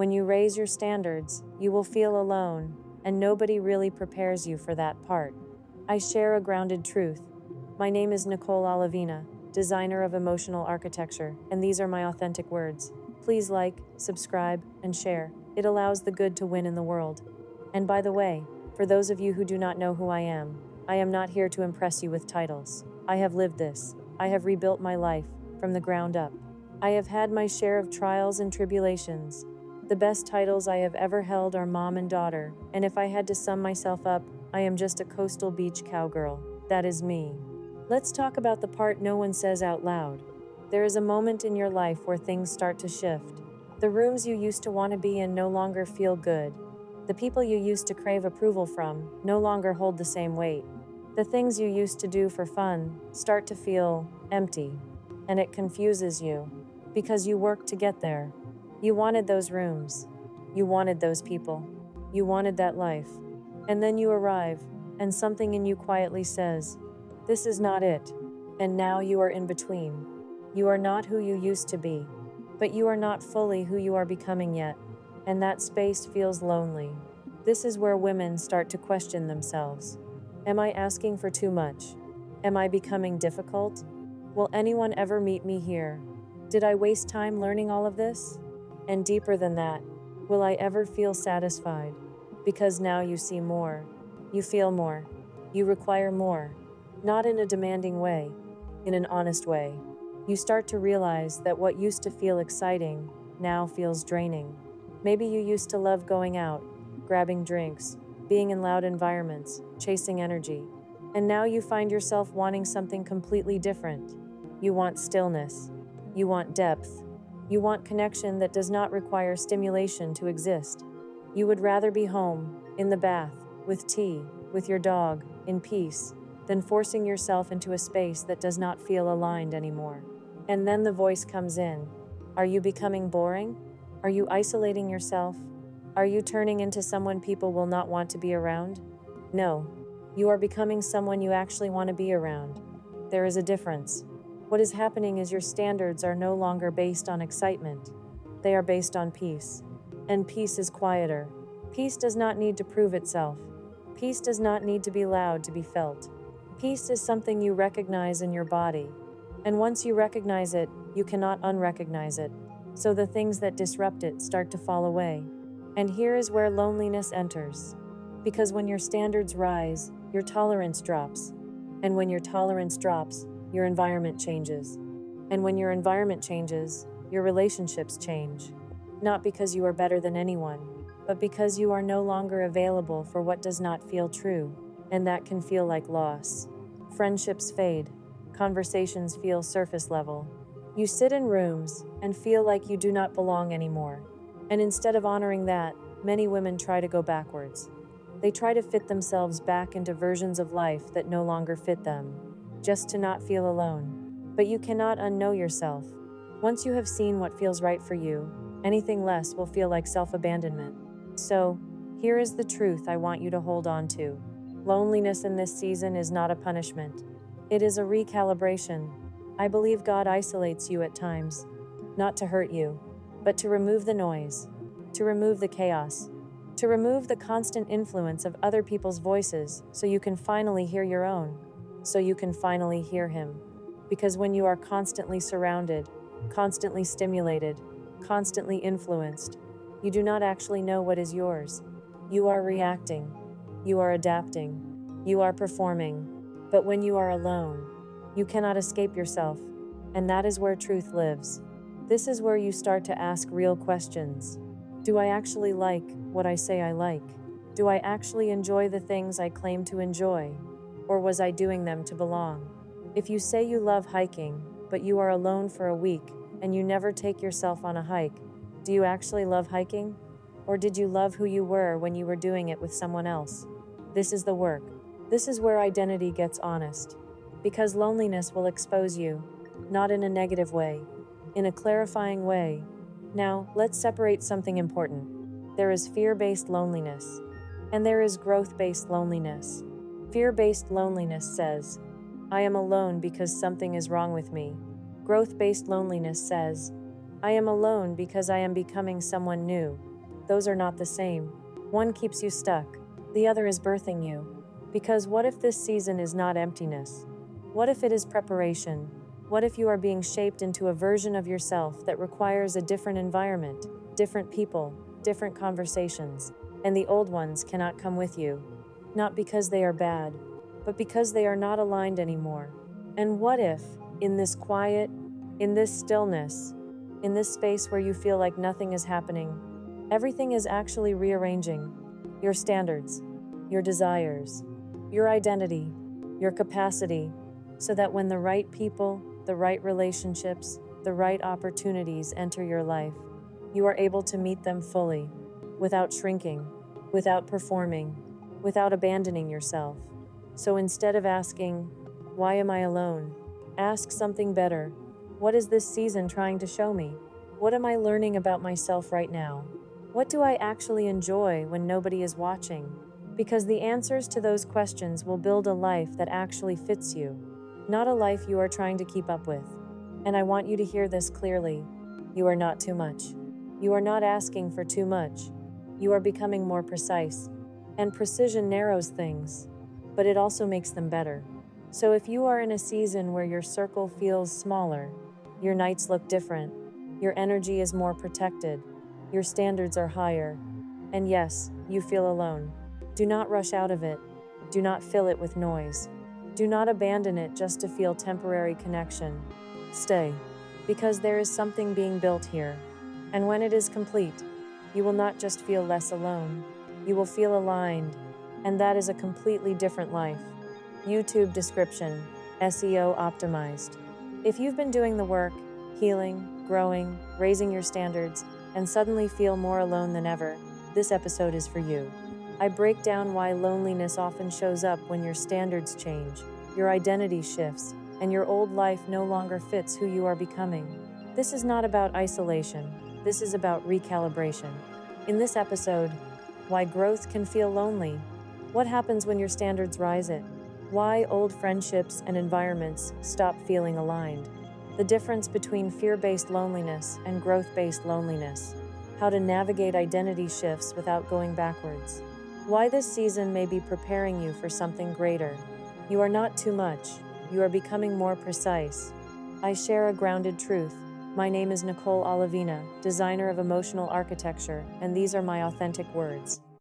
When you raise your standards, you will feel alone, and nobody really prepares you for that part. I share a grounded truth. My name is Nicole Oliveena, designer of emotional architecture, and these are my authentic words. Please like, subscribe, and share. It allows the good to win in the world. And by the way, for those of you who do not know who I am not here to impress you with titles. I have lived this. I have rebuilt my life from the ground up. I have had my share of trials and tribulations. The best titles I have ever held are mom and daughter, and if I had to sum myself up, I am just a coastal beach cowgirl. That is me. Let's talk about the part no one says out loud. There is a moment in your life where things start to shift. The rooms you used to want to be in no longer feel good. The people you used to crave approval from no longer hold the same weight. The things you used to do for fun start to feel empty, and it confuses you because you worked to get there. You wanted those rooms. You wanted those people. You wanted that life. And then you arrive, and something in you quietly says, "This is not it." And now you are in between. You are not who you used to be, but you are not fully who you are becoming yet, and that space feels lonely. This is where women start to question themselves. Am I asking for too much? Am I becoming difficult? Will anyone ever meet me here? Did I waste time learning all of this? And deeper than that, will I ever feel satisfied? Because now you see more. You feel more. You require more. Not in a demanding way, in an honest way. You start to realize that what used to feel exciting now feels draining. Maybe you used to love going out, grabbing drinks, being in loud environments, chasing energy. And now you find yourself wanting something completely different. You want stillness. You want depth. You want connection that does not require stimulation to exist. You would rather be home, in the bath, with tea, with your dog, in peace, than forcing yourself into a space that does not feel aligned anymore. And then the voice comes in. Are you becoming boring? Are you isolating yourself? Are you turning into someone people will not want to be around? No. You are becoming someone you actually want to be around. There is a difference. What is happening is your standards are no longer based on excitement. They are based on peace. And peace is quieter. Peace does not need to prove itself. Peace does not need to be loud to be felt. Peace is something you recognize in your body. And once you recognize it, you cannot unrecognize it. So the things that disrupt it start to fall away. And here is where loneliness enters. Because when your standards rise, your tolerance drops. And when your tolerance drops, your environment changes. And when your environment changes, your relationships change. Not because you are better than anyone, but because you are no longer available for what does not feel true, and that can feel like loss. Friendships fade. Conversations feel surface level. You sit in rooms and feel like you do not belong anymore. And instead of honoring that, many women try to go backwards. They try to fit themselves back into versions of life that no longer fit them, just to not feel alone. But you cannot unknow yourself. Once you have seen what feels right for you, anything less will feel like self-abandonment. So, here is the truth I want you to hold on to. Loneliness in this season is not a punishment. It is a recalibration. I believe God isolates you at times, not to hurt you, but to remove the noise, to remove the chaos, to remove the constant influence of other people's voices so you can finally hear your own, so you can finally hear Him. Because when you are constantly surrounded, constantly stimulated, constantly influenced, you do not actually know what is yours. You are reacting. You are adapting. You are performing. But when you are alone, you cannot escape yourself. And that is where truth lives. This is where you start to ask real questions. Do I actually like what I say I like? Do I actually enjoy the things I claim to enjoy? Or was I doing them to belong? If you say you love hiking, but you are alone for a week and you never take yourself on a hike, do you actually love hiking? Or did you love who you were when you were doing it with someone else? This is the work. This is where identity gets honest. Because loneliness will expose you, not in a negative way, in a clarifying way. Now, let's separate something important. There is fear-based loneliness, and there is growth-based loneliness. Fear-based loneliness says, I am alone because something is wrong with me. Growth-based loneliness says, I am alone because I am becoming someone new. those are not the same. One keeps you stuck, the other is birthing you. Because what if this season is not emptiness? What if it is preparation? What if you are being shaped into a version of yourself that requires a different environment, different people, different conversations, and the old ones cannot come with you? Not because they are bad, but because they are not aligned anymore. And what if, in this quiet, in this stillness, in this space where you feel like nothing is happening, everything is actually rearranging? Your standards, your desires, your identity, your capacity, so that when the right people, the right relationships, the right opportunities enter your life, you are able to meet them fully, without shrinking, without performing, without abandoning yourself. So instead of asking, "Why am I alone?" ask something better. What is this season trying to show me? What am I learning about myself right now? What do I actually enjoy when nobody is watching? Because the answers to those questions will build a life that actually fits you, not a life you are trying to keep up with. And I want you to hear this clearly. You are not too much. You are not asking for too much. You are becoming more precise. And precision narrows things, but it also makes them better. So if you are in a season where your circle feels smaller, your nights look different, your energy is more protected, your standards are higher, and yes, you feel alone, do not rush out of it. Do not fill it with noise. Do not abandon it just to feel temporary connection. Stay, because there is something being built here. And when it is complete, you will not just feel less alone, you will feel aligned, and that is a completely different life. YouTube description: SEO optimized. If you've been doing the work, healing, growing, raising your standards, and suddenly feel more alone than ever, this episode is for you. I break down why loneliness often shows up when your standards change, your identity shifts, and your old life no longer fits who you are becoming. This is not about isolation, this is about recalibration. In this episode, why growth can feel lonely, what happens when your standards rise, why old friendships and environments stop feeling aligned, the difference between fear-based loneliness and growth-based loneliness, how to navigate identity shifts without going backwards, why this season may be preparing you for something greater. You are not too much, you are becoming more precise. I share a grounded truth. My name is Nicole Oliveena, designer of emotional architecture, and these are my authentic words.